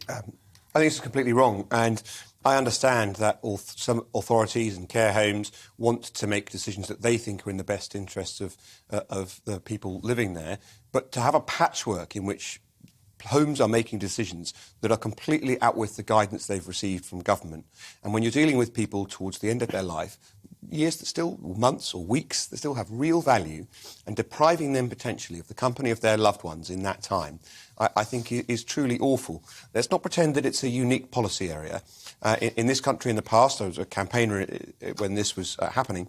I think this is completely wrong, and I understand that some authorities and care homes want to make decisions that they think are in the best interests of the people living there, but to have a patchwork in which homes are making decisions that are completely out with the guidance they've received from government, and when you're dealing with people towards the end of their life, years that still, months or weeks, that still have real value, and depriving them potentially of the company of their loved ones in that time, I think is truly awful. Let's not pretend that it's a unique policy area. In this country in the past, I was a campaigner when this was happening.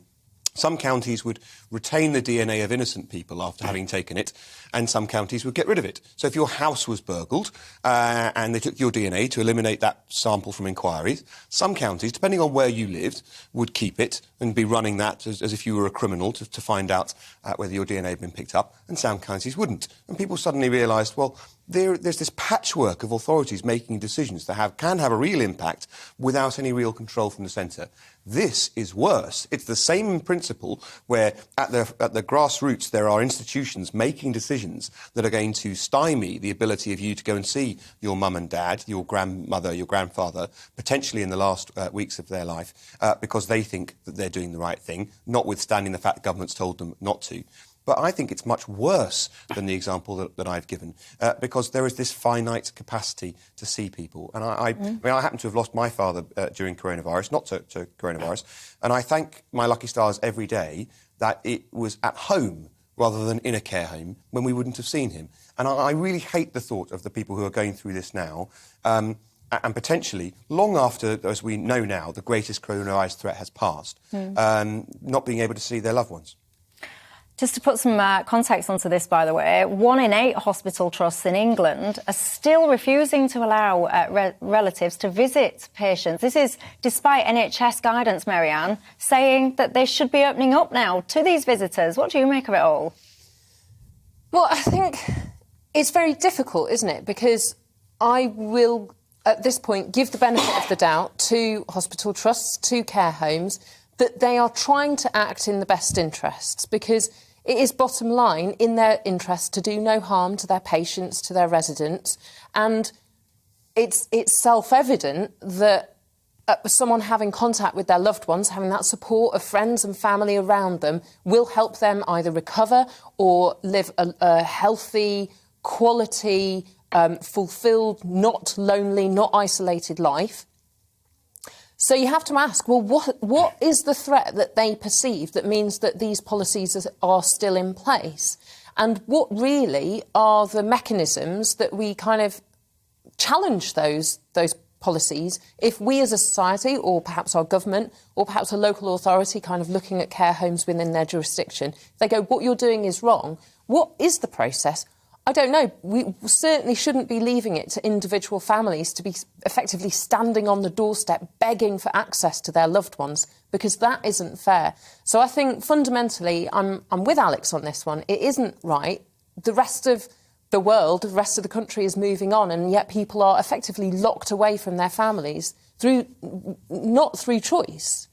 Some counties would retain the DNA of innocent people after having taken it, and some counties would get rid of it. So if your house was burgled and they took your DNA to eliminate that sample from inquiries, some counties, depending on where you lived, would keep it and be running that as if you were a criminal to find out whether your DNA had been picked up, and some counties wouldn't. And people suddenly realised, well, there's this patchwork of authorities making decisions that can have a real impact without any real control from the centre. This is worse. It's the same in principle where at the grassroots there are institutions making decisions that are going to stymie the ability of you to go and see your mum and dad, your grandmother, your grandfather, potentially in the last weeks of their life, because they think that they're doing the right thing, notwithstanding the fact government's told them not to. But I think it's much worse than the example that I've given, because there is this finite capacity to see people. And I mean, I happen to have lost my father during coronavirus, not to coronavirus, and I thank my lucky stars every day that it was at home rather than in a care home when we wouldn't have seen him. And I really hate the thought of the people who are going through this now, and potentially, long after, as we know now, the greatest coronavirus threat has passed, not being able to see their loved ones. Just to put some context onto this, by the way, 1 in 8 hospital trusts in England are still refusing to allow relatives to visit patients. This is despite NHS guidance, Marianne, saying that they should be opening up now to these visitors. What do you make of it all? Well, I think it's very difficult, isn't it? Because I will, at this point, give the benefit of the doubt to hospital trusts, to care homes, that they are trying to act in the best interests, because it is bottom line in their interest to do no harm to their patients, to their residents. And it's self-evident that someone having contact with their loved ones, having that support of friends and family around them, will help them either recover or live a healthy, quality, fulfilled, not lonely, not isolated life. So you have to ask, well, what is the threat that they perceive that means that these policies are still in place? And what really are the mechanisms that we kind of challenge those policies if we as a society, or perhaps our government, or perhaps a local authority kind of looking at care homes within their jurisdiction, they go, what you're doing is wrong. What is the process? I don't know. We certainly shouldn't be leaving it to individual families to be effectively standing on the doorstep begging for access to their loved ones, because that isn't fair. So I think fundamentally I'm with Alex on this one. It isn't right. The rest of the world, the rest of the country is moving on, and yet people are effectively locked away from their families not through choice.